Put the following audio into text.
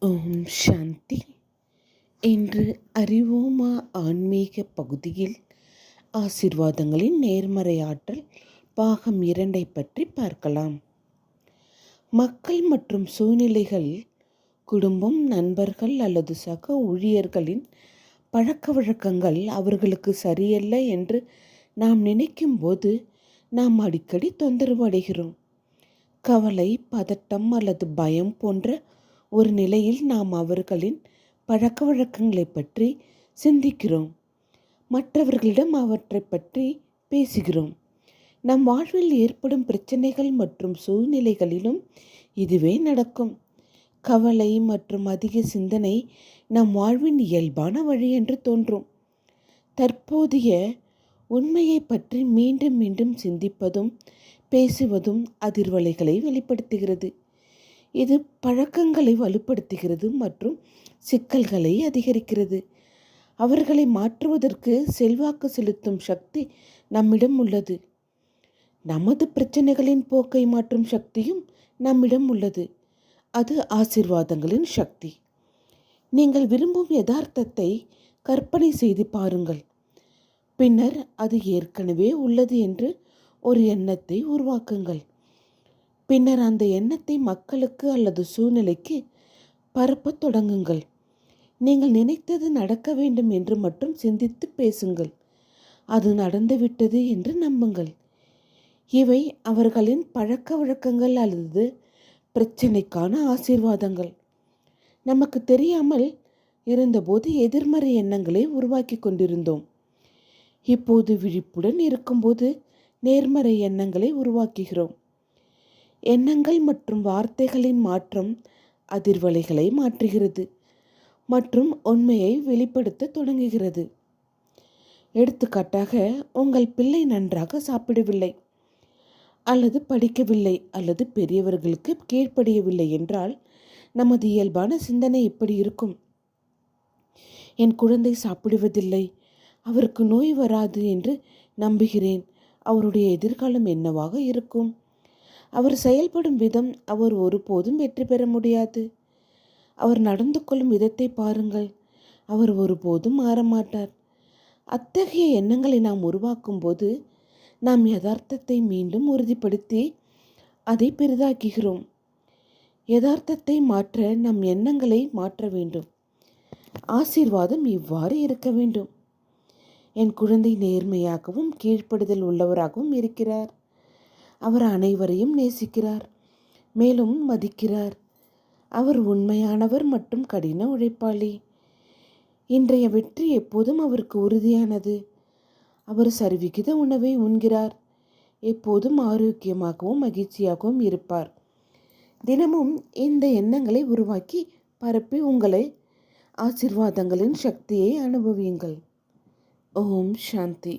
ஓம் சாந்தி. இன்று அறிவோமா ஆன்மீக பகுதியில் ஆசீர்வாதங்களின் நேர்மறை ஆற்றல் பாகம் 2 பற்றி பார்க்கலாம். மக்கள் மற்றும் சூழ்நிலைகள், குடும்பம், நண்பர்கள் அல்லது சக ஊழியர்களின் பழக்க வழக்கங்கள் அவர்களுக்கு சரியல்ல என்று நாம் நினைக்கும் போது நாம் அடிக்கடி தொந்தரவு அடைகிறோம். கவலை, பதட்டம் அல்லது பயம் போன்ற ஒரு நிலையில் நாம் அவர்களின் பழக்க வழக்கங்களை பற்றி சிந்திக்கிறோம். மற்றவர்களிடம் அவற்றை பற்றி பேசுகிறோம். நம் வாழ்வில் ஏற்படும் பிரச்சனைகள் மற்றும் சூழ்நிலைகளிலும் இதுவே நடக்கும். கவலை மற்றும் அதிக சிந்தனை நம் வாழ்வின் இயல்பான வழி என்று தோன்றும். தற்போதைய உண்மையை பற்றி மீண்டும் மீண்டும் சிந்திப்பதும் பேசுவதும் அதிர்வலைகளை வெளிப்படுத்துகிறது. இது பழக்கங்களை வலுப்படுத்துகிறது மற்றும் சிக்கல்களை அதிகரிக்கிறது. அவர்களை மாற்றுவதற்கு செல்வாக்கு செலுத்தும் சக்தி நம்மிடம் உள்ளது. நமது பிரச்சனைகளின் போக்கை மாற்றும் சக்தியும் நம்மிடம் உள்ளது. அது ஆசீர்வாதங்களின் சக்தி. நீங்கள் விரும்பும் யதார்த்தத்தை கற்பனை செய்து பாருங்கள். பின்னர் அது ஏற்கனவே உள்ளது என்று ஒரு எண்ணத்தை உருவாக்குங்கள். பின்னர் அந்த எண்ணத்தை மக்களுக்கு அல்லது சூழ்நிலைக்கு பரப்பத் தொடங்குங்கள். நீங்கள் நினைத்தது நடக்க வேண்டும் என்று மட்டும் சிந்தித்து பேசுங்கள். அது நடந்துவிட்டது என்று நம்புங்கள். இவை அவர்களின் பழக்க வழக்கங்கள் அல்லது பிரச்சனைக்கான ஆசீர்வாதங்கள். நமக்கு தெரியாமல் இருந்தபோது எதிர்மறை எண்ணங்களை உருவாக்கி கொண்டிருந்தோம். இப்போது விழிப்புடன் இருக்கும்போது நேர்மறை எண்ணங்களை உருவாக்குகிறோம். எண்ணங்கள் மற்றும் வார்த்தைகளின் மாற்றம் அதிர்வலைகளை மாற்றுகிறது மற்றும் உண்மையை வெளிப்படுத்த தொடங்குகிறது. எடுத்துக்காட்டாக, உங்கள் பிள்ளை நன்றாக சாப்பிடவில்லை அல்லது படிக்கவில்லை அல்லது பெரியவர்களுக்கு கீழ்ப்படியவில்லை என்றால் நமது இயல்பான சிந்தனை எப்படி இருக்கும்? என் குழந்தை சாப்பிடுவதில்லை, அவருக்கு நோய் வராது என்று நம்புகிறேன். அவருடைய எதிர்காலம் என்னவாக இருக்கும்? அவர் செயல்படும் விதம், அவர் ஒருபோதும் வெற்றி பெற முடியாது. அவர் நடந்து கொள்ளும் விதத்தை பாருங்கள், அவர் ஒருபோதும் மாறமாட்டார். அத்தகைய எண்ணங்களை நாம் உருவாக்கும் போது நாம் யதார்த்தத்தை மீண்டும் உறுதிப்படுத்தி அதை பெரிதாக்குகிறோம். யதார்த்தத்தை மாற்ற நம் எண்ணங்களை மாற்ற வேண்டும். ஆசீர்வாதம் இவ்வாறு இருக்க வேண்டும்: என் குழந்தை நேர்மையாகவும் கீழ்ப்படுதல் உள்ளவராகவும் இருக்கிறார். அவர் அனைவரையும் நேசிக்கிறார், மேலும் மதிக்கிறார். அவர் உண்மையானவர் மற்றும் கடின உழைப்பாளி. இன்றைய வெற்றி எப்போதும் அவருக்கு உறுதியானது. அவர் சரிவிகித உணவை உண்கிறார், எப்போதும் ஆரோக்கியமாகவும் மகிழ்ச்சியாகவும் இருப்பார். தினமும் இந்த எண்ணங்களை உருவாக்கி பரப்பி உங்களை ஆசீர்வாதங்களின் சக்தியை அனுபவியுங்கள். ஓம் சாந்தி.